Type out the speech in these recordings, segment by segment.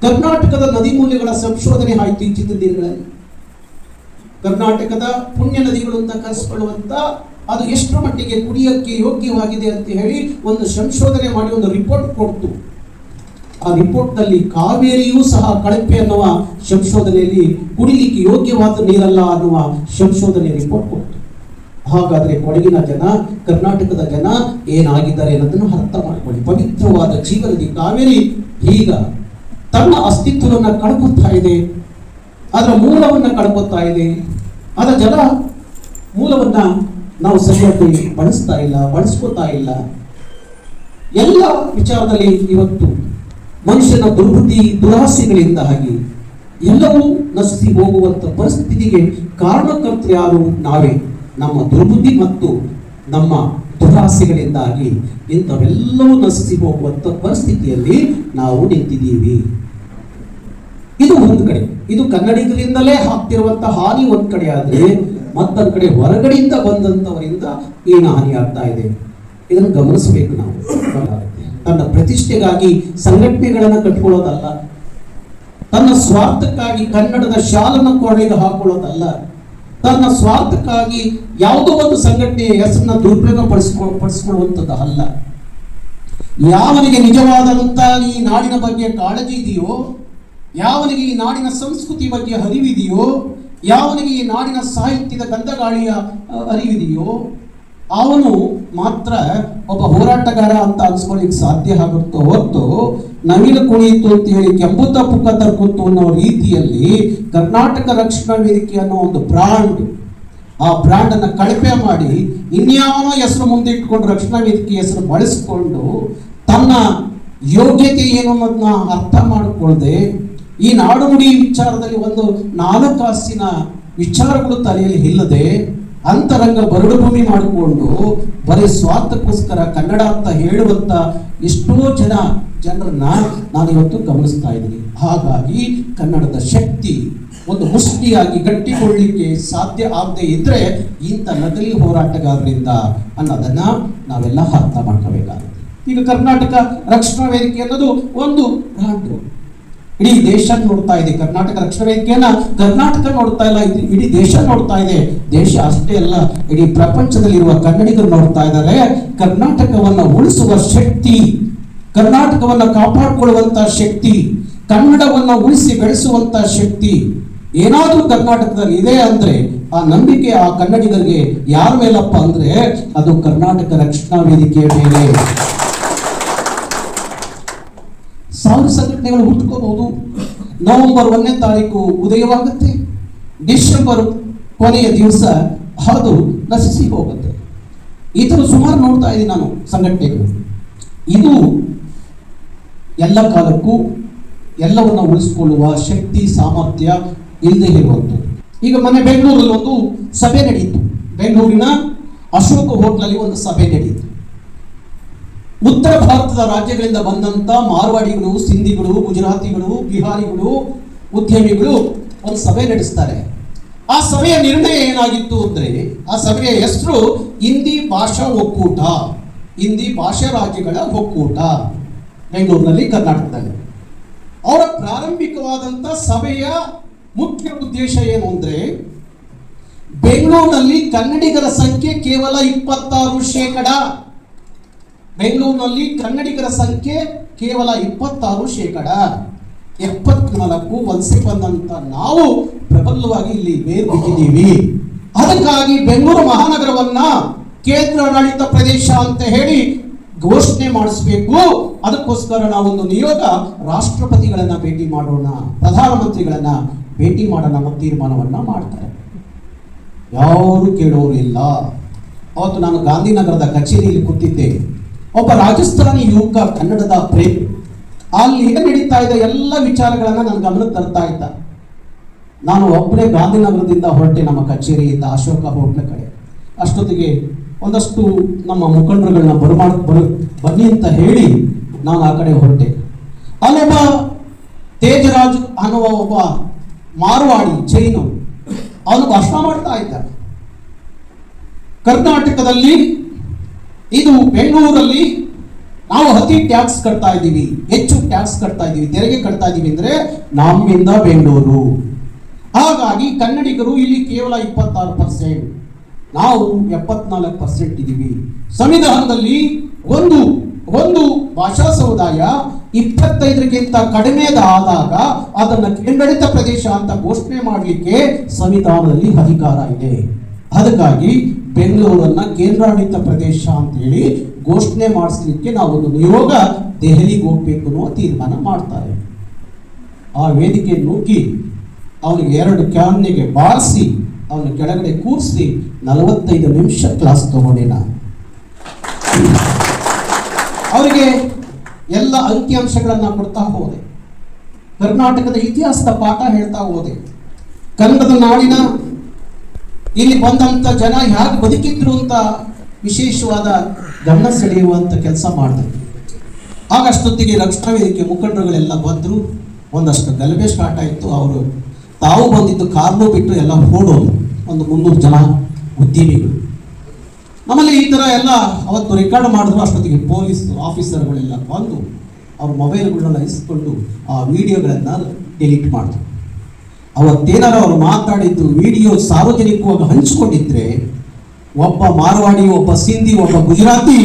ಕರ್ನಾಟಕದ ನದಿ ಮೂಲೆಗಳ ಸಂಶೋಧನೆ ಆಯಿತು ಇತ್ತೀಚಿನ ದಿನಗಳಲ್ಲಿ. ಕರ್ನಾಟಕದ ಪುಣ್ಯ ನದಿಗಳು ಅಂತ ಕರೆಸಿಕೊಳ್ಳುವಂತ ಅದು ಎಷ್ಟರ ಮಟ್ಟಿಗೆ ಕುಡಿಯಕ್ಕೆ ಯೋಗ್ಯವಾಗಿದೆ ಅಂತ ಹೇಳಿ ಒಂದು ಸಂಶೋಧನೆ ಮಾಡಿ ಒಂದು ರಿಪೋರ್ಟ್ ಕೊಡ್ತು. ಆ ರಿಪೋರ್ಟ್ನಲ್ಲಿ ಕಾವೇರಿಯೂ ಸಹ ಕಳಪೆ ಅನ್ನುವ ಸಂಶೋಧನೆಯಲ್ಲಿ ಕುಡಿಲಿಕ್ಕೆ ಯೋಗ್ಯವಾದ ನೀರಲ್ಲ ಅನ್ನುವ ಸಂಶೋಧನೆ ರಿಪೋರ್ಟ್ ಕೊಡ್ತು. ಹಾಗಾದ್ರೆ ಕೊಡಗಿನ ಜನ, ಕರ್ನಾಟಕದ ಜನ ಏನಾಗಿದ್ದಾರೆ ಅನ್ನೋದನ್ನು ಅರ್ಥ ಮಾಡಿಕೊಳ್ಳಿ. ಪವಿತ್ರವಾದ ಜೀವನದಿ ಕಾವೇರಿ ಈಗ ತನ್ನ ಅಸ್ತಿತ್ವವನ್ನು ಕಳ್ಕೊತಾ ಇದೆ, ಅದರ ಮೂಲವನ್ನು ಕಳ್ಕೊತಾ ಇದೆ. ಅದರ ಜಲ ಮೂಲವನ್ನ ನಾವು ಸರಿಯಾಗಿ ಬಳಸ್ಕೋತಾ ಇಲ್ಲ. ಎಲ್ಲ ವಿಚಾರದಲ್ಲಿ ಇವತ್ತು ಮನುಷ್ಯನ ದುರ್ಬುದ್ಧಿ ದುರಾಸೆಗಳಿಂದಾಗಿ ಎಲ್ಲವೂ ನಶಿಸಿ ಹೋಗುವಂತ ಪರಿಸ್ಥಿತಿಗೆ ಕಾರಣಕರ್ತರು ಯಾರು? ನಾವೇ. ನಮ್ಮ ದುರ್ಬುದ್ಧಿ ಮತ್ತು ನಮ್ಮ ದುರಾಸೆಗಳಿಂದಾಗಿ ಇಂಥವೆಲ್ಲವೂ ನಶಿಸಿ ಹೋಗುವಂತ ಪರಿಸ್ಥಿತಿಯಲ್ಲಿ ನಾವು ನಿಂತಿದ್ದೀವಿ. ಇದು ಒಂದು ಕಡೆ, ಇದು ಕನ್ನಡಿಗರಿಂದಲೇ ಆಗ್ತಿರುವಂತಹ ಹಾನಿ ಒಂದ್ ಕಡೆ ಆದ್ರೆ, ಮತ್ತೊಂದು ಕಡೆ ಹೊರಗಡೆಯಿಂದ ಬಂದಂತವರಿಂದ ಏನು ಹಾನಿ ಆಗ್ತಾ ಇದೆ ಇದನ್ನು ಗಮನಿಸಬೇಕು ನಾವು. ತನ್ನ ಪ್ರತಿಷ್ಠೆಗಾಗಿ ಸಂಘಟನೆಗಳನ್ನು ಕಟ್ಟಿಕೊಳ್ಳೋದಲ್ಲ, ತನ್ನ ಸ್ವಾರ್ಥಕ್ಕಾಗಿ ಕನ್ನಡದ ಶಾಲನ್ನು ಕೊಡೆಗೆ ಹಾಕೊಳ್ಳೋದಲ್ಲ, ತನ್ನ ಸ್ವಾರ್ಥಕ್ಕಾಗಿ ಯಾವುದೋ ಒಂದು ಸಂಘಟನೆಯ ಹೆಸರನ್ನ ದುರುಪಯೋಗ ಪಡಿಸಿಕೊಳ್ಳುವಂಥದ್ದು ಅಲ್ಲ. ಯಾವನಿಗೆ ನಿಜವಾದಂತ ಈ ನಾಡಿನ ಬಗ್ಗೆ ಕಾಳಜಿ ಇದೆಯೋ, ಯಾವನಿಗೆ ಈ ನಾಡಿನ ಸಂಸ್ಕೃತಿ ಬಗ್ಗೆ ಅರಿವಿದೆಯೋ, ಯಾವನಿಗೆ ಈ ನಾಡಿನ ಸಾಹಿತ್ಯದ ಗಂಧಗಾಳಿಯ ಅರಿವಿದೆಯೋ ಅವನು ಮಾತ್ರ ಒಬ್ಬ ಹೋರಾಟಗಾರ ಅಂತ ಅನ್ಸ್ಕೊಳ್ಳಿಕ್ಕೆ ಸಾಧ್ಯ ಆಗುತ್ತೋ ಹೊತ್ತು ನವಿಲು ಕುಣಿಯಿತು ಅಂತ ಹೇಳಿ ಕೆಂಬುತ ಪುಕ್ಕ ತರ್ಕೊತ್ತು ಅನ್ನೋ ರೀತಿಯಲ್ಲಿ ಕರ್ನಾಟಕ ರಕ್ಷಣಾ ವೇದಿಕೆ ಅನ್ನೋ ಒಂದು ಬ್ರಾಂಡ್, ಆ ಬ್ರಾಂಡ್ ಅನ್ನ ಕಳಪೆ ಮಾಡಿ ಇನ್ಯಾವನೋ ಹೆಸರು ಮುಂದೆ ಇಟ್ಕೊಂಡು ರಕ್ಷಣಾ ವೇದಿಕೆ ಹೆಸರು ಬಳಸಿಕೊಂಡು ತನ್ನ ಯೋಗ್ಯತೆ ಏನು ಅನ್ನೋದನ್ನ ಅರ್ಥ ಮಾಡಿಕೊಳ್ಳದೆ ಈ ನಾಡುನುಡಿ ವಿಚಾರದಲ್ಲಿ ಒಂದು 4 ಕಾಸಿನ ವಿಚಾರಗಳು ತಲೆಯಲ್ಲಿ ಇಲ್ಲದೆ ಅಂತರಂಗ ಬರಡು ಭೂಮಿ ಮಾಡಿಕೊಂಡು ಬರೀ ಸ್ವಾರ್ಥಕ್ಕೋಸ್ಕರ ಕನ್ನಡ ಅಂತ ಹೇಳುವಂತ ಎಷ್ಟೋ ಜನರನ್ನ ನಾನು ಇವತ್ತು ಗಮನಿಸ್ತಾ ಇದ್ದೀನಿ. ಹಾಗಾಗಿ ಕನ್ನಡದ ಶಕ್ತಿ ಒಂದು ಮುಷ್ಟಿಯಾಗಿ ಗಟ್ಟಿಗೊಳ್ಳಿಕ್ಕೆ ಸಾಧ್ಯ ಆಗದೆ ಇದ್ರೆ ಇಂಥ ನಕಲಿ ಹೋರಾಟಗಾರರಿಂದ ಅನ್ನೋದನ್ನ ನಾವೆಲ್ಲ ಅರ್ಥ ಮಾಡ್ಕೋಬೇಕಾಗುತ್ತೆ. ಈಗ ಕರ್ನಾಟಕ ರಕ್ಷಣಾ ವೇದಿಕೆ ಅನ್ನೋದು ಒಂದು ಬ್ರಾಂಡ್. ಇಡೀ ದೇಶ ನೋಡ್ತಾ ಇದೆ ಕರ್ನಾಟಕ ರಕ್ಷಣಾ ವೇದಿಕೆಯನ್ನ. ಕರ್ನಾಟಕ ನೋಡ್ತಾ ಇಲ್ಲ, ಇಡೀ ದೇಶ ನೋಡ್ತಾ ಇದೆ. ದೇಶ ಅಷ್ಟೇ ಅಲ್ಲ, ಇಡೀ ಪ್ರಪಂಚದಲ್ಲಿರುವ ಕನ್ನಡಿಗರು ನೋಡ್ತಾ ಇದ್ದಾರೆ. ಕರ್ನಾಟಕವನ್ನ ಉಳಿಸುವ ಶಕ್ತಿ, ಕರ್ನಾಟಕವನ್ನ ಕಾಪಾಡಿಕೊಳ್ಳುವಂತ ಶಕ್ತಿ, ಕನ್ನಡವನ್ನ ಉಳಿಸಿ ಬೆಳೆಸುವಂತ ಶಕ್ತಿ ಏನಾದ್ರೂ ಕರ್ನಾಟಕದಲ್ಲಿ ಇದೆ ಅಂದ್ರೆ ಆ ನಂಬಿಕೆ ಆ ಕನ್ನಡಿಗರಿಗೆ ಯಾರ ಮೇಲಪ್ಪ ಅಂದ್ರೆ ಅದು ಕರ್ನಾಟಕ ರಕ್ಷಣಾ ವೇದಿಕೆಯ ಮೇಲೆ. 1000 ಸಂಘಟನೆಗಳು ಹುಟ್ಟುಕೋಬಹುದು. ನವೆಂಬರ್ 1ನೇ ತಾರೀಕು ಉದಯವಾಗುತ್ತೆ, ಡಿಸೆಂಬರ್ ಕೊನೆಯ ದಿವಸ ಅದು ನಶಿಸಿ ಹೋಗುತ್ತೆ. ಈ ತರ ಸುಮಾರು ನೋಡ್ತಾ ಇದ್ದೀನಿ ನಾನು ಸಂಘಟನೆಗಳು. ಇದು ಎಲ್ಲ ಕಾಲಕ್ಕೂ ಎಲ್ಲವನ್ನ ಉಳಿಸಿಕೊಳ್ಳುವ ಶಕ್ತಿ ಸಾಮರ್ಥ್ಯ ಇಲ್ಲದೆ ಇರುವಂಥದ್ದು. ಈಗ ಮೊನ್ನೆ ಬೆಂಗಳೂರಲ್ಲಿ ಒಂದು ಸಭೆ ನಡೆಯಿತು. ಬೆಂಗಳೂರಿನ ಅಶೋಕ ಹೋಟ್ಲಲ್ಲಿ ಒಂದು ಸಭೆ ನಡೆಯಿತು. ಉತ್ತರ ಭಾರತದ ರಾಜ್ಯಗಳಿಂದ ಬಂದಂತ ಮಾರ್ವಾಡಿಗಳು, ಸಿಂಧಿಗಳು, ಗುಜರಾತಿಗಳು, ಬಿಹಾರಿಗಳು, ಉದ್ಯಮಿಗಳು ಒಂದು ಸಭೆ ನಡೆಸ್ತಾರೆ. ಆ ಸಭೆಯ ನಿರ್ಣಯ ಏನಾಗಿತ್ತು ಅಂದ್ರೆ, ಆ ಸಭೆಯ ಹೆಸರು ಹಿಂದಿ ಭಾಷಾ ಒಕ್ಕೂಟ, ಹಿಂದಿ ಭಾಷಾ ರಾಜ್ಯಗಳ ಒಕ್ಕೂಟ, ಬೆಂಗಳೂರಿನಲ್ಲಿ, ಕರ್ನಾಟಕದಲ್ಲಿ. ಅವರ ಪ್ರಾರಂಭಿಕವಾದಂತ ಸಭೆಯ ಮುಖ್ಯ ಉದ್ದೇಶ ಏನು ಅಂದ್ರೆ, ಬೆಂಗಳೂರಿನಲ್ಲಿ ಕನ್ನಡಿಗರ ಸಂಖ್ಯೆ ಕೇವಲ 26%. ಬೆಂಗಳೂರಿನಲ್ಲಿ ಕನ್ನಡಿಗರ ಸಂಖ್ಯೆ ಕೇವಲ 26%. 74 ವಲಸೆ ಬಂದಂತ ನಾವು ಪ್ರಬಲವಾಗಿ ಇಲ್ಲಿ ಬೇರು ಬಿಟ್ಟಿದ್ದೀವಿ. ಅದಕ್ಕಾಗಿ ಬೆಂಗಳೂರು ಮಹಾನಗರವನ್ನ ಕೇಂದ್ರಾಡಳಿತ ಪ್ರದೇಶ ಅಂತ ಹೇಳಿ ಘೋಷಣೆ ಮಾಡಿಸಬೇಕು. ಅದಕ್ಕೋಸ್ಕರ ನಾವೊಂದು ನಿಯೋಗ ರಾಷ್ಟ್ರಪತಿಗಳನ್ನ ಭೇಟಿ ಮಾಡೋಣ, ಪ್ರಧಾನಮಂತ್ರಿಗಳನ್ನ ಭೇಟಿ ಮಾಡೋಣ ನಮ್ಮ ತೀರ್ಮಾನವನ್ನ ಮಾಡ್ತಾರೆ. ಯಾರು ಕೇಳೋರು ಇಲ್ಲ. ಅವತ್ತು ನಾನು ಗಾಂಧಿನಗರದ ಕಚೇರಿಯಲ್ಲಿ ಕೂತಿದ್ದೆ. ಒಬ್ಬ ರಾಜಸ್ಥಾನಿ ಯುವಕ, ಕನ್ನಡದ ಪ್ರೇಮಿ, ಅಲ್ಲಿ ಏನು ನಡೀತಾ ಇದೆ ಎಲ್ಲ ವಿಚಾರಗಳನ್ನ ನನ್ನ ಗಮನಕ್ಕೆ ತರ್ತಾ ಇದ್ದ. ನಾನು ಒಬ್ಬನೇ ಗಾಂಧಿನಗರದಿಂದ ಹೊರಟೆ ನಮ್ಮ ಕಚೇರಿಯಿಂದ ಅಶೋಕ ಹೋಟ್ಲ ಕಡೆ. ಅಷ್ಟೊತ್ತಿಗೆ ಒಂದಷ್ಟು ನಮ್ಮ ಮುಖಂಡರುಗಳನ್ನ ಬನ್ನಿ ಅಂತ ಹೇಳಿ ನಾನು ಆ ಕಡೆ ಹೊರಟೆ. ಅಲ್ಲೊಬ್ಬ ತೇಜರಾಜ್ ಅನ್ನುವ ಒಬ್ಬ ಮಾರ್ವಾಡಿ ಜೈನು, ಅವನು ಭಾಷಣ ಮಾಡ್ತಾ ಇದ್ದ. ಕರ್ನಾಟಕದಲ್ಲಿ, ಇದು ಬೆಂಗಳೂರಲ್ಲಿ ನಾವು ಅತಿ ಟ್ಯಾಕ್ಸ್ ಕಟ್ತಾ ಇದ್ದೀವಿ, ಹೆಚ್ಚು ಟ್ಯಾಕ್ಸ್ ಕಟ್ತಾ ಇದ್ದೀವಿ, ತೆರಿಗೆ ಕಟ್ತಾ ಇದ್ದೀವಿ ಅಂದ್ರೆ ನಮ್ಮಿಂದ ಬೆಂಗಳೂರು. ಹಾಗಾಗಿ ಕನ್ನಡಿಗರು ಇಲ್ಲಿ ಕೇವಲ 26%, ನಾವು 74% ಇದ್ದೀವಿ. ಸಂವಿಧಾನದಲ್ಲಿ ಒಂದು ಭಾಷಾ ಸಮುದಾಯ 25ಕ್ಕಿಂತ ಕಡಿಮೆದ ಆದಾಗ ಅದನ್ನ ಕೇಂದ್ರಾಡಳಿತ ಪ್ರದೇಶ ಅಂತ ಘೋಷಣೆ ಮಾಡಲಿಕ್ಕೆ ಸಂವಿಧಾನದಲ್ಲಿ ಅಧಿಕಾರ ಇದೆ. ಅದಕ್ಕಾಗಿ ಬೆಂಗಳೂರನ್ನ ಕೇಂದ್ರಾಡಳಿತ ಪ್ರದೇಶ ಅಂತ ಹೇಳಿ ಘೋಷಣೆ ಮಾಡಿಸ್ಲಿಕ್ಕೆ ನಾವು ಒಂದು ನಿಯೋಗ ದೆಹಲಿಗೆ ಹೋಗ್ಬೇಕು ಅನ್ನೋ ತೀರ್ಮಾನ ಮಾಡ್ತಾರೆ. ಆ ವೇದಿಕೆ ನುಗ್ಗಿ ಅವನಿಗೆ 2 ಕ್ಯಾನ್ನಿಗೆ ಬಾರಿಸಿ ಅವನ ಕೆಳಗಡೆ ಕೂರಿಸಿ 45 ನಿಮಿಷ ಕ್ಲಾಸ್ ತಗೊಂಡೆ ನಾನು. ಅವರಿಗೆ ಎಲ್ಲ ಅಂಕಿಅಂಶಗಳನ್ನ ಕೊಡ್ತಾ ಹೋದೆ, ಕರ್ನಾಟಕದ ಇತಿಹಾಸದ ಪಾಠ ಹೇಳ್ತಾ ಹೋದೆ, ಕನ್ನಡದ ನಾಡಿನ ಇಲ್ಲಿ ಬಂದಂತ ಜನ ಹೇಗೆ ಬದುಕಿದ್ರು ಅಂತ ವಿಶೇಷವಾದ ಗಮನ ಸೆಳೆಯುವಂತ ಕೆಲಸ ಮಾಡಿದೆ. ಆಗಷ್ಟೊತ್ತಿಗೆ ರಕ್ಷಣಾ ವೇದಿಕೆ ಮುಖಂಡರುಗಳೆಲ್ಲ ಬಂದರು, ಒಂದಷ್ಟು ಗಲಭೆ ಸ್ಟಾರ್ಟ್ ಆಯಿತು. ಅವರು ತಾವು ಬಂದಿದ್ದು ಕಾರ್ಲು ಬಿಟ್ಟು ಎಲ್ಲ ಓಡೋದು, ಒಂದು 300 ಜನ ಉದ್ಯಮಿಗಳು. ನಮ್ಮಲ್ಲಿ ಈ ಥರ ಎಲ್ಲ ಅವತ್ತು ರೆಕಾರ್ಡ್ ಮಾಡಿದ್ರು. ಅಷ್ಟೊತ್ತಿಗೆ ಪೊಲೀಸ್ ಆಫೀಸರ್ಗಳೆಲ್ಲ ಬಂದು ಅವ್ರ ಮೊಬೈಲ್ಗಳನ್ನ ಇಸ್ಕೊಂಡು ಆ ವಿಡಿಯೋಗಳನ್ನು ಡಿಲೀಟ್ ಮಾಡಿದ್ರು. ಅವತ್ತೇನಾರು ಅವರು ಮಾತಾಡಿದ್ದು ವಿಡಿಯೋ ಸಾರ್ವಜನಿಕವಾಗಿ ಹಂಚಿಕೊಂಡಿದ್ರೆ ಒಬ್ಬ ಮಾರವಾಡಿ, ಒಬ್ಬ ಸಿಂಧಿ, ಒಬ್ಬ ಗುಜರಾತಿ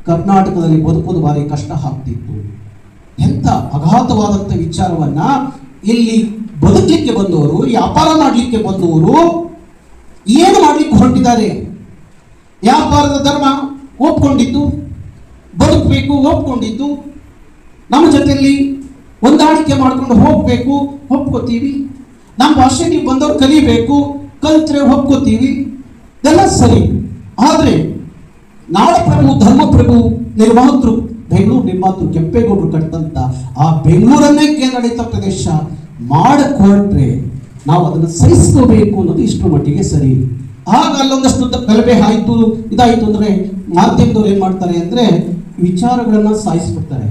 ಕರ್ನಾಟಕದಲ್ಲಿ ಬದುಕೋದು ಭಾರಿ ಕಷ್ಟ ಆಗ್ತಿತ್ತು. ಎಂಥ ಅಘಾತವಾದಂಥ ವಿಚಾರವನ್ನ ಇಲ್ಲಿ ಬದುಕಲಿಕ್ಕೆ ಬಂದವರು, ವ್ಯಾಪಾರ ಮಾಡಲಿಕ್ಕೆ ಬಂದವರು ಏನು ಮಾಡಲಿಕ್ಕೆ ಹೊರಟಿದ್ದಾರೆ? ವ್ಯಾಪಾರದ ಧರ್ಮ ಒಪ್ಕೊಂಡಿದ್ದು, ಬದುಕಬೇಕು ಒಪ್ಕೊಂಡಿದ್ದು, ನಮ್ಮ ಜೊತೆಯಲ್ಲಿ ಹೊಂದಾಣಿಕೆ ಮಾಡ್ಕೊಂಡು ಹೋಗ್ಬೇಕು ಒಪ್ಕೋತೀವಿ. ನಮ್ಮ ಭಾಷೆ ನೀವು ಬಂದವರು ಕಲಿಬೇಕು, ಕಲ್ತ್ರೆ ಒಪ್ಕೋತೀವಿ, ಇದೆಲ್ಲ ಸರಿ. ಆದರೆ ನಾಡಪ್ರಭು, ಧರ್ಮಪ್ರಭು, ನಿರ್ಮಾತೃ, ಬೆಂಗಳೂರು ನಿರ್ಮಾತೃ ಕೆಂಪೇಗೌಡರು ಕಟ್ಟಿದಂಥ ಆ ಬೆಂಗಳೂರನ್ನೇ ಕೇಂದ್ರಾಡಳಿತ ಪ್ರದೇಶ ಮಾಡಿಕೊಟ್ರೆ ನಾವು ಅದನ್ನು ಸಹಿಸ್ಕೋಬೇಕು ಅನ್ನೋದು ಇಷ್ಟರ ಮಟ್ಟಿಗೆ ಸರಿ. ಆಗ ಅಲ್ಲೊಂದಷ್ಟು ಗಲಭೆ ಆಯಿತು, ಇದಾಯಿತು ಅಂದರೆ ಮಾಧ್ಯಮದವ್ರು ಏನು ಮಾಡ್ತಾರೆ ಅಂದರೆ ವಿಚಾರಗಳನ್ನು ಸಾಯಿಸ್ಬಿಡ್ತಾರೆ,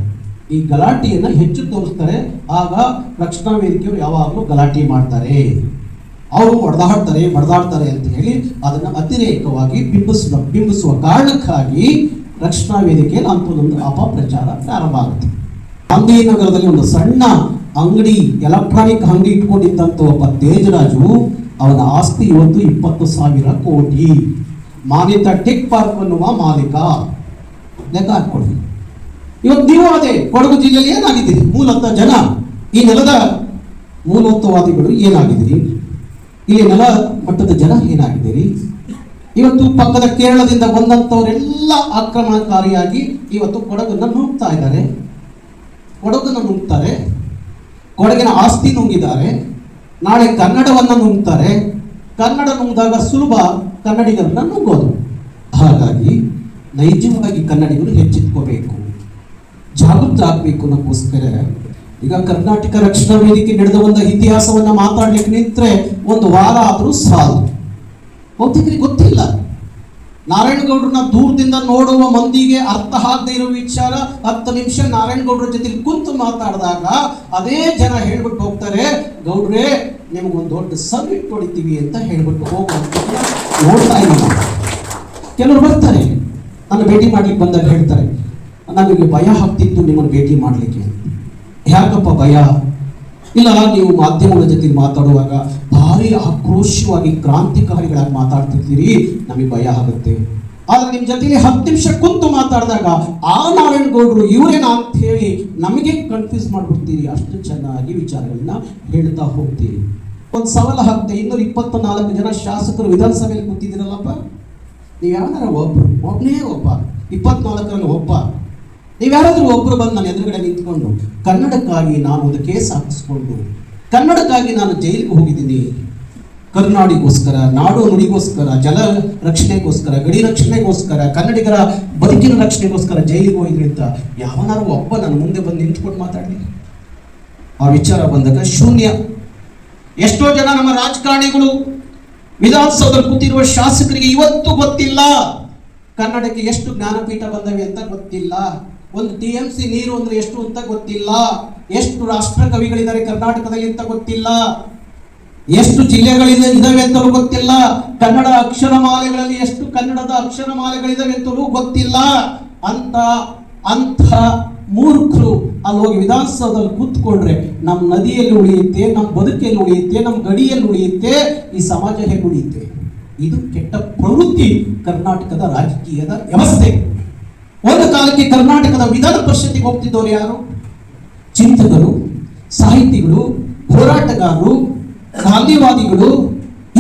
ಈ ಗಲಾಟೆಯನ್ನು ಹೆಚ್ಚು ತೋರಿಸ್ತಾರೆ. ಆಗ ರಕ್ಷಣಾ ವೇದಿಕೆಯವರು ಯಾವಾಗಲೂ ಗಲಾಟೆ ಮಾಡ್ತಾರೆ, ಅವರು ಬಡದಾಡ್ತಾರೆ ಅಂತ ಹೇಳಿ ಅದನ್ನು ಅತಿರೇಕವಾಗಿ ಬಿಂಬಿಸುವ ಕಾರಣಕ್ಕಾಗಿ ರಕ್ಷಣಾ ವೇದಿಕೆಯಲ್ಲಿ ಅಂಥದ್ದೊಂದು ಅಪಪ್ರಚಾರ ಪ್ರಾರಂಭ ಆಗುತ್ತೆ. ಗಾಂಧಿನಗರದಲ್ಲಿ ಒಂದು ಸಣ್ಣ ಅಂಗಡಿ, ಎಲೆಕ್ಟ್ರಾನಿಕ್ ಅಂಗಡಿ ಇಟ್ಕೊಂಡಿದ್ದಂಥ ಒಬ್ಬ ತೇಜರಾಜು, ಅವನ ಆಸ್ತಿ ಇವತ್ತು 20,000 ಕೋಟಿ. ಮಾನ್ಯತಾ ಟೆಕ್ ಪಾರ್ಕ್ ಅನ್ನುವ ಮಾಲೀಕ. ಲೆಕ್ಕ ಹಾಕೊಳ್ಳಿ. ಇವತ್ತು ನೀವು ಅದೇ ಕೊಡಗು ಜಿಲ್ಲೆಯಲ್ಲಿ ಏನಾಗಿದ್ದೀರಿ? ಮೂಲತಃ ಜನ, ಈ ನೆಲದ ಮೂಲತ್ವವಾದಿಗಳು ಏನಾಗಿದ್ದೀರಿ? ಇಲ್ಲಿ ನೆಲ ಮಟ್ಟದ ಜನ ಏನಾಗಿದ್ದೀರಿ? ಇವತ್ತು ಪಕ್ಕದ ಕೇರಳದಿಂದ ಬಂದಂಥವರೆಲ್ಲ ಆಕ್ರಮಣಕಾರಿಯಾಗಿ ಇವತ್ತು ಕೊಡಗನ್ನು ನುಗ್ತಾರೆ, ಕೊಡಗಿನ ಆಸ್ತಿ ನುಂಗಿದ್ದಾರೆ. ನಾಳೆ ಕನ್ನಡವನ್ನು ನುಂಗ್ತಾರೆ. ಕನ್ನಡ ನುಂಗಿದಾಗ ಸುಲಭ ಕನ್ನಡಿಗರನ್ನ ನುಂಗೋದು. ಹಾಗಾಗಿ ನೈಜವಾಗಿ ಕನ್ನಡಿಗರು ಹೆಚ್ಚಿಟ್ಕೋಬೇಕು, ಜಾಗೃತ ಆಗಬೇಕು ಅನ್ನೋಕ್ಕೋಸ್ಕರ ಈಗ ಕರ್ನಾಟಕ ರಕ್ಷಣಾ ವೇದಿಕೆ ನಡೆದ ಒಂದು ಇತಿಹಾಸವನ್ನ ಮಾತಾಡ್ಲಿಕ್ಕೆ ನಿಂತರೆ 1 ವಾರ ಆದರೂ ಸಾಲು. ಬಹುತೇಕರಿಗೆ ಗೊತ್ತಿಲ್ಲ. ನಾರಾಯಣಗೌಡರನ್ನ ದೂರದಿಂದ ನೋಡುವ ಮಂದಿಗೆ ಅರ್ಥ ಆಗದೆ ಇರೋ ವಿಚಾರ 10 ನಿಮಿಷ ನಾರಾಯಣಗೌಡರ ಜೊತೆ ಕುಂತು ಮಾತಾಡಿದಾಗ ಅದೇ ಜನ ಹೇಳ್ಬಿಟ್ಟು ಹೋಗ್ತಾರೆ, ಗೌಡ್ರೆ ನಿಮಗೊಂದು ದೊಡ್ಡ ಸಬ್ಮಿಟ್ ಹೊಡಿತೀವಿ ಅಂತ ಹೇಳ್ಬಿಟ್ಟು ಹೋಗುವಂತ ನೋಡ್ತಾ ಇದ್ದೀವಿ. ಕೆಲವರು ಬರ್ತಾರೆ, ನನ್ನ ಭೇಟಿ ಮಾಡ್ಲಿಕ್ಕೆ ಬಂದಾಗ ಹೇಳ್ತಾರೆ, ನನಗೆ ಭಯ ಆಗ್ತಿತ್ತು ನಿಮ್ಮನ್ನು ಭೇಟಿ ಮಾಡಲಿಕ್ಕೆ. ಯಾಕಪ್ಪ ಭಯ? ಇಲ್ಲ, ನೀವು ಮಾಧ್ಯಮಗಳ ಜೊತೆ ಮಾತಾಡುವಾಗ ಭಾರಿ ಆಕ್ರೋಶವಾಗಿ ಕ್ರಾಂತಿಕಾರಿಗಳಾಗಿ ಮಾತಾಡ್ತಿರ್ತೀರಿ, ನಮಗೆ ಭಯ ಆಗುತ್ತೆ. ಆದ್ರೆ ನಿಮ್ಮ ಜೊತೆಲಿ 10 ನಿಮಿಷ ಕುಂತು ಮಾತಾಡಿದಾಗ ಆ ನಾರಾಯಣಗೌಡರು ಇವರೇನಾ ಅಂತ ಹೇಳಿ ನಮಗೆ ಕನ್ಫ್ಯೂಸ್ ಮಾಡ್ಬಿಡ್ತೀರಿ. ಅಷ್ಟು ಚೆನ್ನಾಗಿ ವಿಚಾರಗಳನ್ನ ಹೇಳ್ತಾ ಹೋಗ್ತೀರಿ. ಒಂದು ಸವಾಲ ಹಾಕ್ತೆ, 224 ಜನ ಶಾಸಕರು ವಿಧಾನಸಭೆಯಲ್ಲಿ ಕೂತಿದ್ದೀರಲ್ಲಪ್ಪ, ನೀವು ಯಾವ್ದಾರ ಒಬ್ಬನೇ ಒಬ್ಬ 24ರಲ್ಲಿ ಒಬ್ಬ, ನೀವು ಯಾರಾದರೂ ಒಬ್ಬರು ಬಂದು ನನ್ನ ಎದುರುಗಡೆ ನಿಂತ್ಕೊಂಡು ಕನ್ನಡಕ್ಕಾಗಿ ನಾನು ಒಂದು ಕೇಸ್ ಹಾಕಿಸ್ಕೊಂಡು, ಕನ್ನಡಕ್ಕಾಗಿ ನಾನು ಜೈಲಿಗೆ ಹೋಗಿದ್ದೀನಿ, ಕರುನಾಡಿಗೋಸ್ಕರ, ನಾಡು ನುಡಿಗೋಸ್ಕರ, ಜಲ ರಕ್ಷಣೆಗೋಸ್ಕರ, ಗಡಿ ರಕ್ಷಣೆಗೋಸ್ಕರ, ಕನ್ನಡಿಗರ ಬದುಕಿನ ರಕ್ಷಣೆಗೋಸ್ಕರ ಜೈಲಿಗೆ ಹೋಗಿದ್ರಿ ಅಂತ ಯಾವನಾರು ಒಬ್ಬ ನನ್ನ ಮುಂದೆ ಬಂದು ನಿಂತ್ಕೊಂಡು ಮಾತಾಡಲಿ? ಆ ವಿಚಾರ ಬಂದಾಗ ಶೂನ್ಯ. ಎಷ್ಟೋ ಜನ ನಮ್ಮ ರಾಜಕಾರಣಿಗಳು, ವಿಧಾನಸೌಧದಲ್ಲಿ ಕೂತಿರುವ ಶಾಸಕರಿಗೆ ಇವತ್ತು ಗೊತ್ತಿಲ್ಲ ಕನ್ನಡಕ್ಕೆ ಎಷ್ಟು ಜ್ಞಾನಪೀಠ ಬಂದವೆ ಅಂತ ಗೊತ್ತಿಲ್ಲ, ಒಂದು TMC ನೀರು ಅಂದ್ರೆ ಎಷ್ಟು ಅಂತ ಗೊತ್ತಿಲ್ಲ, ಎಷ್ಟು ರಾಷ್ಟ್ರ ಕವಿಗಳಿದ್ದಾರೆ ಕರ್ನಾಟಕದಲ್ಲಿ ಅಂತ ಗೊತ್ತಿಲ್ಲ, ಎಷ್ಟು ಜಿಲ್ಲೆಗಳಿದಾವೆ ಅಂತಲೂ ಗೊತ್ತಿಲ್ಲ, ಕನ್ನಡ ಅಕ್ಷರಮಾಲೆಗಳಲ್ಲಿ ಎಷ್ಟು ಕನ್ನಡದ ಅಕ್ಷರಮಾಲೆಗಳಿದಾವೆ ಅಂತಲೂ ಗೊತ್ತಿಲ್ಲ ಅಂತ ಅಂಥ ಮೂರ್ಖರು ಅಲ್ಲಿ ಹೋಗಿ ವಿಧಾನಸೌಧದಲ್ಲಿ ಕೂತ್ಕೊಂಡ್ರೆ ನಮ್ಮ ನದಿಯಲ್ಲಿ ಉಳಿಯುತ್ತೆ, ನಮ್ಮ ಬದುಕಿಯಲ್ಲಿ ಉಳಿಯುತ್ತೆ, ನಮ್ಮ ಗಡಿಯಲ್ಲಿ ಉಳಿಯುತ್ತೆ, ಈ ಸಮಾಜ ಹೇಗೆ ಉಳಿಯುತ್ತೆ? ಇದು ಕೆಟ್ಟ ಪ್ರವೃತ್ತಿ ಕರ್ನಾಟಕದ ರಾಜಕೀಯದ ವ್ಯವಸ್ಥೆ. ಒಂದು ಕಾಲಕ್ಕೆ ಕರ್ನಾಟಕದ ವಿಧಾನ ಪರಿಷತ್ತಿಗೆ ಹೋಗ್ತಿದ್ದವರು ಯಾರು? ಚಿಂತಕರು, ಸಾಹಿತಿಗಳು, ಹೋರಾಟಗಾರರು, ಗಾಂಧಿವಾದಿಗಳು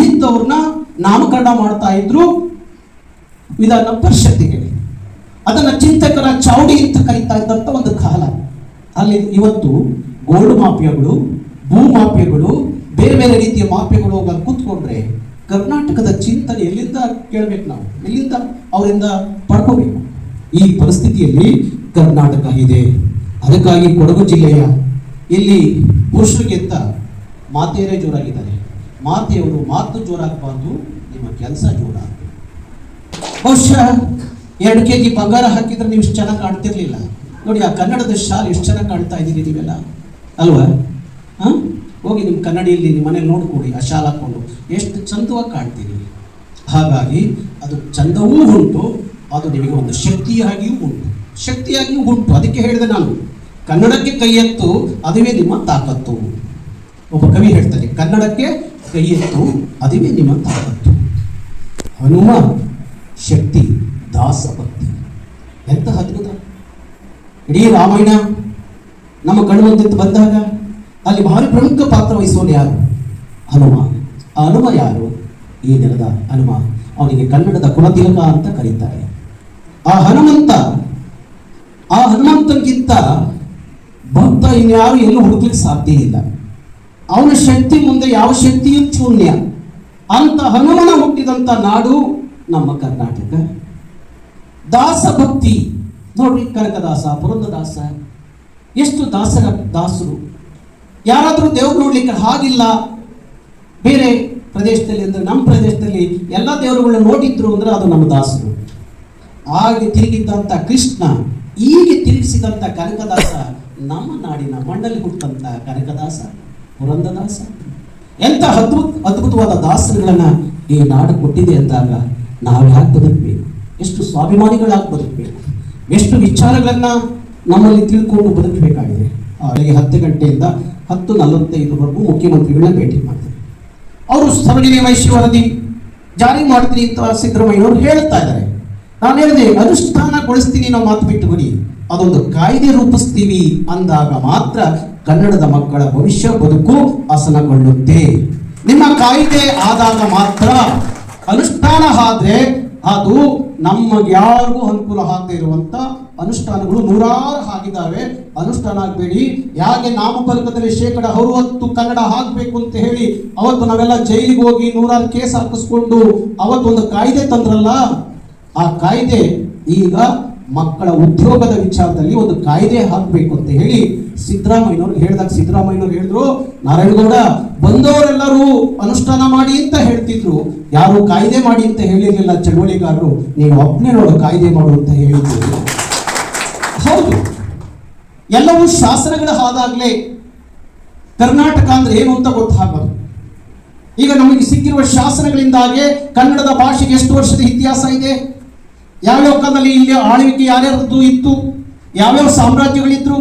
ಇಂಥವ್ರನ್ನ ನಾಮಕರಣ ಮಾಡ್ತಾ ಇದ್ರು ವಿಧಾನ ಪರಿಷತ್ತಿಗೆ. ಅದನ್ನ ಚಿಂತಕರ ಚಾವಡಿ ಅಂತ ಕರೀತಾ ಇದ್ದಂತ ಒಂದು ಕಾಲ. ಅಲ್ಲಿ ಇವತ್ತು ಗೋಲ್ಡ್ ಮಾಫಿಯಾಗಳು, ಭೂ ಮಾಫಿಯಾಗಳು, ಬೇರೆ ಬೇರೆ ರೀತಿಯ ಮಾಫಿಯಾಗಳು ಹೋಗಿ ಕೂತ್ಕೊಂಡ್ರೆ ಕರ್ನಾಟಕದ ಚಿಂತನೆ ಎಲ್ಲಿಂದ ಕೇಳಬೇಕು? ನಾವು ಎಲ್ಲಿಂದ ಅವರಿಂದ ಪಡ್ಕೋಬೇಕು? ಈ ಪರಿಸ್ಥಿತಿಯಲ್ಲಿ ಕರ್ನಾಟಕ ಇದೆ. ಅದಕ್ಕಾಗಿ ಕೊಡಗು ಜಿಲ್ಲೆಯ ಇಲ್ಲಿ ಪುರುಷರಿಗಿಂತ ಮಾತೆಯರೇ ಜೋರಾಗಿದ್ದಾರೆ. ಮಾತೆಯವರು ಮಾತು ಜೋರಾಗಬಾರ್ದು, ನಿಮ್ಮ ಕೆಲಸ ಜೋರಾಗಬೇಕು. ಬಹುಶಃ 2 kg ಬಂಗಾರ ಹಾಕಿದ್ರೆ ನೀವು ಇಷ್ಟು ಚೆನ್ನಾಗಿ ಕಾಣ್ತಿರ್ಲಿಲ್ಲ. ನೋಡಿ, ಆ ಕನ್ನಡದ ಶಾಲೆ ಎಷ್ಟು ಚೆನ್ನಾಗಿ ಕಾಣ್ತಾ ಇದ್ದೀರಿ ನೀವೆಲ್ಲ, ಅಲ್ವಾ? ಹೋಗಿ ನಿಮ್ಮ ಕನ್ನಡಿಯಲ್ಲಿ ನಿಮ್ಮ ಮನೇಲಿ ನೋಡ್ಕೊಡಿ, ಆ ಶಾಲೆ ಹಾಕೊಂಡು ಎಷ್ಟು ಚಂದವಾಗಿ ಕಾಣ್ತೀರಿ. ಹಾಗಾಗಿ ಅದು ಚಂದವೂ ಉಂಟು, ಅದು ನಿಮಗೆ ಒಂದು ಶಕ್ತಿಯಾಗಿಯೂ ಉಂಟು, ಶಕ್ತಿಯಾಗಿಯೂ ಉಂಟು. ಅದಕ್ಕೆ ಹೇಳಿದೆ ನಾನು, ಕನ್ನಡಕ್ಕೆ ಕೈ ಎತ್ತು, ಅದುವೇ ನಿಮ್ಮ ತಾಕತ್ತು. ಒಬ್ಬ ಕವಿ ಹೇಳ್ತಾರೆ, ಕನ್ನಡಕ್ಕೆ ಕೈ ಎತ್ತು, ಅದುವೇ ನಿಮ್ಮ ತಾಕತ್ತು. ಹನುಮ ಶಕ್ತಿ, ದಾಸ ಭಕ್ತಿ. ಎಂತ ಅದ್ಭುತ! ಇಡೀ ರಾಮಾಯಣ ನಮ್ಮ ಕಣ್ಮುಂದೆ ಬಂದಾಗ ಅಲ್ಲಿ ಭಾರಿ ಪ್ರಮುಖ ಪಾತ್ರ ವಹಿಸೋನು ಯಾರು? ಹನುಮ. ಆ ಹನುಮ ಯಾರು? ಈ ನೆಲದ ಹನುಮ. ಅವನಿಗೆ ಕನ್ನಡದ ಕುಲತಿಲಕ ಅಂತ ಕರೀತಾರೆ. ಆ ಹನುಮಂತನಿಗಿಂತ ಭಕ್ತ ಇನ್ಯಾರು ಎಲ್ಲೂ ಹುಡುಕ್ಲಿಕ್ಕೆ ಸಾಧ್ಯ ಇಲ್ಲ. ಅವನ ಶಕ್ತಿ ಮುಂದೆ ಯಾವ ಶಕ್ತಿಯೂ ಶೂನ್ಯ. ಅಂತ ಹನುಮನ ಹುಟ್ಟಿದಂತ ನಾಡು ನಮ್ಮ ಕರ್ನಾಟಕ. ದಾಸ ಭಕ್ತಿ ನೋಡ್ರಿ, ಕನಕದಾಸ, ಪುರಂದರದಾಸ, ಎಷ್ಟು ದಾಸರು. ಯಾರಾದರೂ ದೇವ್ರು ನೋಡ್ಲಿಕ್ಕೆ ಹಾಗಿಲ್ಲ ಬೇರೆ ಪ್ರದೇಶದಲ್ಲಿ ಅಂದ್ರೆ ನಮ್ಮ ಪ್ರದೇಶದಲ್ಲಿ ಎಲ್ಲ ದೇವರುಗಳನ್ನ ನೋಡಿದ್ರು ಅಂದ್ರೆ ಅದು ನಮ್ಮ ದಾಸರು. ಆಗಿ ತಿರುಗಿದ್ದಂಥ ಕೃಷ್ಣ, ಈಗ ತಿರುಗಿಸಿದಂಥ ಕನಕದಾಸ, ನಮ್ಮ ನಾಡಿನ ಮಣ್ಣಲ್ಲಿ ಹುಟ್ಟಂತ ಕನಕದಾಸ, ಪುರಂದರದಾಸ. ಎಂಥ ಅದ್ಭುತವಾದ ದಾಸರುಗಳನ್ನ ಈ ನಾಡು ಕೊಟ್ಟಿದೆ ಅಂದಾಗ ನಾವು ಯಾಕೆ ಬದುಕಬೇಕು? ಎಷ್ಟು ಸ್ವಾಭಿಮಾನಿಗಳಾಗಿ ಬದುಕಬೇಕು? ಎಷ್ಟು ವಿಚಾರಗಳನ್ನ ನಮ್ಮಲ್ಲಿ ತಿಳ್ಕೊಂಡು ಬದುಕಬೇಕಾಗಿದೆ. ಬೆಳಗ್ಗೆ 10 ಗಂಟೆಯಿಂದ 10:45 ಮುಖ್ಯಮಂತ್ರಿಗಳನ್ನ ಭೇಟಿ ಮಾಡ್ತಾರೆ. ಅವರು ಸರಣಿಯ ವೈಶ್ಯ ವರದಿ ಜಾರಿ ಮಾಡ್ತೀನಿ ಅಂತ ಸಿದ್ದರಾಮಯ್ಯವರು ಹೇಳ್ತಾ ಇದ್ದಾರೆ. ನಾನು ಹೇಳಿದೆ, ಅನುಷ್ಠಾನಗೊಳಿಸ್ತೀನಿ ನಾವು ಮಾತು ಬಿಟ್ಟು ಬನ್ನಿ, ಅದೊಂದು ಕಾಯ್ದೆ ರೂಪಿಸ್ತೀವಿ ಅಂದಾಗ ಮಾತ್ರ ಕನ್ನಡದ ಮಕ್ಕಳ ಭವಿಷ್ಯ ಬದುಕು ಹಸನಗೊಳ್ಳುತ್ತೆ. ನಿಮ್ಮ ಕಾಯ್ದೆ ಆದಾಗ ಮಾತ್ರ ಅನುಷ್ಠಾನ ಆದ್ರೆ ಅದು ನಮಗೆ ಯಾರಿಗೂ ಅನುಕೂಲ ಆಗದೆ ಇರುವಂತ ಅನುಷ್ಠಾನಗಳು ನೂರಾರು ಆಗಿದ್ದಾವೆ. ಅನುಷ್ಠಾನ ಆಗಬೇಡಿ. ಯಾಕೆ ನಾಮಫಲಕದಲ್ಲಿ 60% ಕನ್ನಡ ಹಾಕಬೇಕು ಅಂತ ಹೇಳಿ ಅವತ್ತು ನಾವೆಲ್ಲ ಜೈಲಿಗೆ ಹೋಗಿ 100 ಕೇಸ್ ಹಾಕಿಸ್ಕೊಂಡು ಅವತ್ತೊಂದು ಕಾಯ್ದೆ ತಂದ್ರಲ್ಲ, ಆ ಕಾಯ್ದೆ ಈಗ ಮಕ್ಕಳ ಉದ್ಯೋಗದ ವಿಚಾರದಲ್ಲಿ ಒಂದು ಕಾಯ್ದೆ ಹಾಕಬೇಕು ಅಂತ ಹೇಳಿ ಸಿದ್ದರಾಮಯ್ಯನವ್ರು ಹೇಳಿದಾಗ ಸಿದ್ದರಾಮಯ್ಯನವ್ರು ಹೇಳಿದ್ರು, ನಾರಾಯಣಗೌಡ ಬಂದವರೆಲ್ಲರೂ ಅನುಷ್ಠಾನ ಮಾಡಿ ಅಂತ ಹೇಳ್ತಿದ್ರು, ಯಾರು ಕಾಯ್ದೆ ಮಾಡಿ ಅಂತ ಹೇಳಿರಲಿಲ್ಲ ಚಳವಳಿಗಾರರು, ನೀವು ಒಬ್ಬನೇ ನೋಡು ಕಾಯ್ದೆ ಮಾಡು ಅಂತ ಹೇಳಿದ್ರು. ಹೌದು, ಎಲ್ಲವೂ ಶಾಸನಗಳ ಆದಾಗಲೇ ಕರ್ನಾಟಕ ಅಂದ್ರೆ ಏನು ಅಂತ ಗೊತ್ತಾಗೋದು. ಈಗ ನಮಗೆ ಸಿಕ್ಕಿರುವ ಶಾಸನಗಳಿಂದಾಗೆ ಕನ್ನಡದ ಭಾಷೆಗೆ ಎಷ್ಟು ವರ್ಷದ ಇತಿಹಾಸ ಇದೆ, ಯಾವ್ಯಾವ ಕಾಲದಲ್ಲಿ ಇಲ್ಲಿ ಆಳ್ವಿಕೆ ಯಾರ್ಯಾರದ್ದು ಇತ್ತು, ಯಾವ್ಯಾವ ಸಾಮ್ರಾಜ್ಯಗಳಿದ್ರು,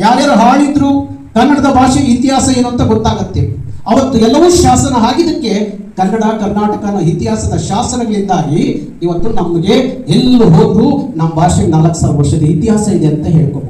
ಯಾರ್ಯಾರು ಆಳಿದ್ರು, ಕನ್ನಡದ ಭಾಷೆಗೆ ಇತಿಹಾಸ ಏನು ಅಂತ ಗೊತ್ತಾಗತ್ತೆ. ಅವತ್ತು ಎಲ್ಲವೂ ಶಾಸನ ಆಗಿದ್ದಕ್ಕೆ ಕನ್ನಡ ಕರ್ನಾಟಕನ ಇತಿಹಾಸದ ಶಾಸನಗಳಿಂದಾಗಿ ಇವತ್ತು ನಮಗೆ ಎಲ್ಲೂ ಹೋದ್ರು ನಮ್ಮ ಭಾಷೆಗೆ 4,000 ವರ್ಷದ ಇತಿಹಾಸ ಇದೆ ಅಂತ ಹೇಳ್ಕೊಬಹುದು.